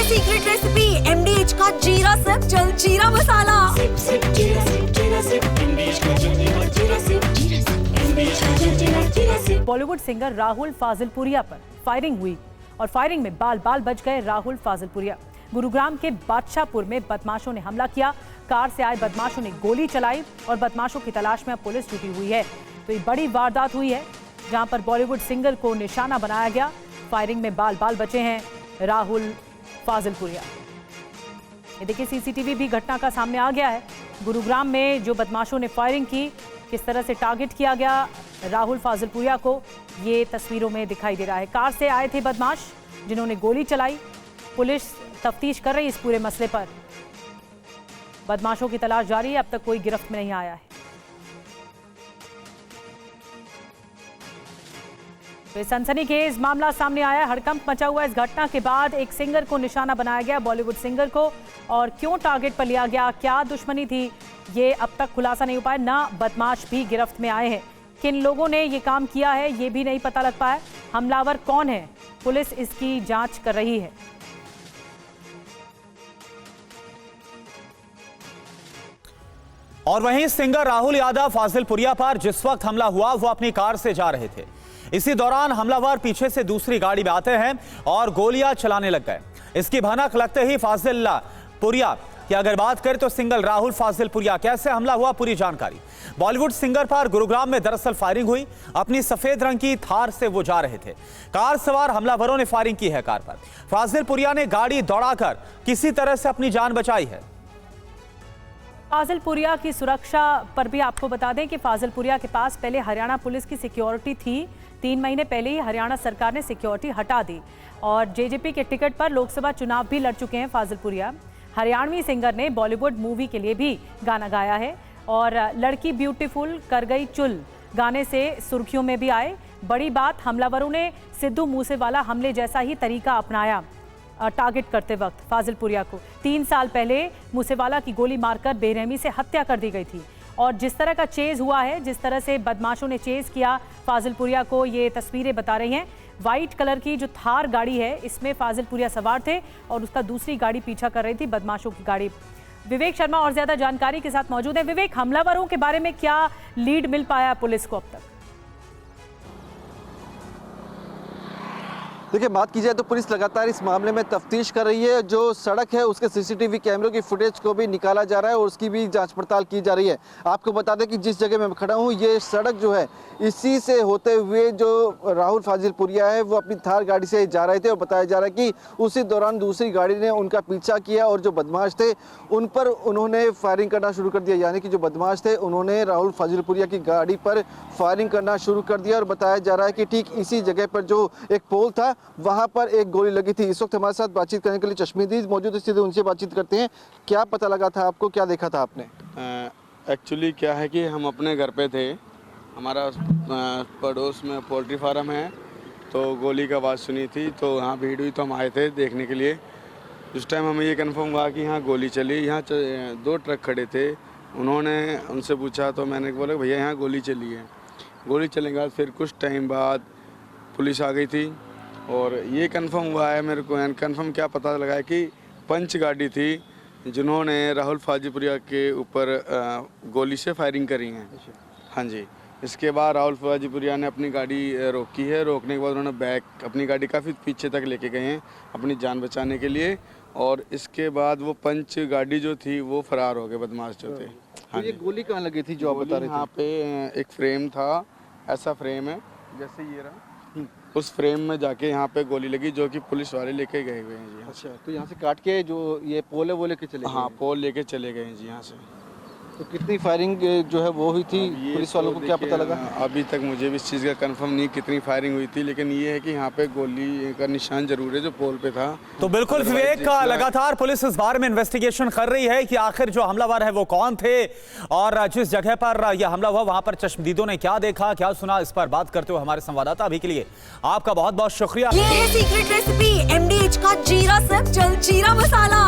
Secret recipe MDH का जीरा SIP jaljeera मसाला। Bollywood singer Rahul Fazilpuria पर फायरिंग हुई और फायरिंग में बाल बाल बच गए राहुल फाजिलपुरिया। गुरुग्राम के बादशाहपुर में बदमाशों ने हमला किया। कार से आए बदमाशों ने गोली चलाई और बदमाशों की तलाश में अब पुलिस जुटी हुई है। तो ये बड़ी वारदात हुई है जहां पर बॉलीवुड सिंगर को निशाना बनाया गया। फायरिंग में बाल बाल बचे हैं राहुल फाजिलपुरिया। ये देखिए सीसीटीवी भी घटना का सामने आ गया है। गुरुग्राम में जो बदमाशों ने फायरिंग की, किस तरह से टारगेट किया गया राहुल फाजिलपुरिया को, ये तस्वीरों में दिखाई दे रहा है। कार से आए थे बदमाश जिन्होंने गोली चलाई। पुलिस तफ्तीश कर रही है इस पूरे मसले पर। बदमाशों की तलाश जारी है, अब तक कोई गिरफ्त में नहीं आया है। तो सनसनीखेज मामला सामने आया है। हड़कंप मचा हुआ इस घटना के बाद एक सिंगर को निशाना बनाया गया, बॉलीवुड सिंगर को, और क्यों टारगेट पर लिया गया, क्या दुश्मनी थी, ये अब तक खुलासा नहीं हो पाया। ना बदमाश भी गिरफ्त में आए हैं। किन लोगों ने ये काम किया है ये भी नहीं पता लग पाया। हमलावर कौन है, पुलिस इसकी जांच कर रही है। और वहीं सिंगर राहुल यादव फाजिलपुरिया पर जिस वक्त हमला हुआ वो अपनी कार से जा रहे थे। इसी दौरान हमलावर पीछे से दूसरी गाड़ी में आते हैं और गोलियां चलाने लग गए। इसकी भनक लगते ही फाजिलपुरिया की अगर बात करें तो सिंगर राहुल फाजिलपुरिया कैसे हमला हुआ, पूरी जानकारी। बॉलीवुड सिंगर पर गुरुग्राम में दरअसल फायरिंग हुई। अपनी सफेद रंग की थार से वो जा रहे थे। कार सवार हमलावरों ने फायरिंग की है कार पर। फाजिलपुरिया ने गाड़ी दौड़ाकर किसी तरह से अपनी जान बचाई है। फाजिलपुरिया की सुरक्षा पर भी आपको बता दें कि फाजिलपुरिया के पास पहले हरियाणा पुलिस की सिक्योरिटी थी। 3 महीने पहले ही हरियाणा सरकार ने सिक्योरिटी हटा दी और जेजेपी के टिकट पर लोकसभा चुनाव भी लड़ चुके हैं फाजिलपुरिया। हरियाणवी सिंगर ने बॉलीवुड मूवी के लिए भी गाना गाया है और लड़की ब्यूटीफुल कर गई चुल गाने से सुर्खियों में भी आए। बड़ी बात, हमलावरों ने सिद्धू मूसेवाला हमले जैसा ही तरीका अपनाया टारगेट करते वक्त फाजिलपुरिया को। 3 साल पहले मूसेवाला की गोली मारकर बेरहमी से हत्या कर दी गई थी। और जिस तरह का चेज हुआ है, जिस तरह से बदमाशों ने चेज किया फाजिलपुरिया को, ये तस्वीरें बता रही हैं। वाइट कलर की जो थार गाड़ी है, इसमें फाजिलपुरिया सवार थे और उसका दूसरी गाड़ी पीछा कर रही थी, बदमाशों की गाड़ी। विवेक शर्मा और ज्यादा जानकारी के साथ मौजूद है। विवेक, हमलावरों के बारे में क्या लीड मिल पाया पुलिस को अब तक? देखिए, बात की जाए तो पुलिस लगातार इस मामले में तफ्तीश कर रही है। जो सड़क है उसके सीसीटीवी कैमरों की फुटेज को भी निकाला जा रहा है और उसकी भी जांच पड़ताल की जा रही है। आपको बता दें कि जिस जगह मैं खड़ा हूँ, ये सड़क जो है इसी से होते हुए जो राहुल फाजिलपुरिया है वो अपनी थार गाड़ी से जा रहे थे और बताया जा रहा है कि उसी दौरान दूसरी गाड़ी ने उनका पीछा किया और जो बदमाश थे उन पर उन्होंने फायरिंग करना शुरू कर दिया। यानी कि जो बदमाश थे उन्होंने राहुल फाजिलपुरिया की गाड़ी पर फायरिंग करना शुरू कर दिया और बताया जा रहा है कि ठीक इसी जगह पर जो एक पोल था वहां पर एक गोली लगी थी। इस वक्त हमारे साथ बातचीत करने के लिए चश्मीदी मौजूद स्थिति, उनसे बातचीत करते हैं। क्या पता लगा था आपको, क्या देखा था आपने? एक्चुअली क्या है कि हम अपने घर पे थे, हमारा पड़ोस में पोल्ट्री फार्म है, तो गोली का आवाज़ सुनी थी, तो यहाँ भीड़ हुई तो हम आए थे देखने के लिए। उस टाइम हमें ये कंफर्म हुआ कि यहाँ गोली चली। यहाँ 2 ट्रक खड़े थे, उन्होंने उनसे पूछा तो मैंने बोला भैया यहाँ गोली चली है। गोली चलने के बाद फिर कुछ टाइम बाद पुलिस आ गई थी और ये कंफर्म हुआ है मेरे को, कंफर्म क्या पता लगा है कि पंच गाड़ी थी जिन्होंने राहुल फाजिलपुरिया के ऊपर गोली से फायरिंग करी है। हाँ जी। इसके बाद राहुल फाजिलपुरिया ने अपनी गाड़ी रोकी है। रोकने के बाद उन्होंने अपनी गाड़ी काफ़ी पीछे तक लेके गए हैं अपनी जान बचाने के लिए, और इसके बाद वो पंच गाड़ी जो थी वो फरार हो गए, बदमाश जो थे। हाँ, तो ये गोली कहाँ लगी थी जो आप बता रहे थे? यहाँ पे एक फ्रेम था, ऐसा फ्रेम है जैसे ये रहा, उस फ्रेम में जाके यहाँ पे गोली लगी जो कि पुलिस वाले लेके गए हुए हैं जी। अच्छा, तो यहाँ से काट के जो ये पोल है वो लेके चले गए? हाँ, पोल लेके चले गए हैं जी यहाँ से। तो कितनी फायरिंग जो है वो हुई थी, पुलिस वालों को क्या पता लगा? अभी तक मुझे भी इस चीज़ का कंफर्म नहीं कितनी फायरिंग हुई थी, लेकिन ये है कि यहाँ पे गोली का निशान जरूर है जो पोल पे था। तो बिल्कुल विवेक का लगातार पुलिस इस बारे में इन्वेस्टिगेशन कर रही है कि आखिर जो हमलावर है वो कौन थे और जिस जगह पर यह हमला हुआ वहां पर चश्मदीदों ने क्या देखा, क्या सुना, इस पर बात करते हुए हमारे संवाददाता अभी के लिए आपका बहुत बहुत शुक्रिया। ये है सीक्रेट रेसिपी MDH का जीरा सिप जलजीरा मसाला।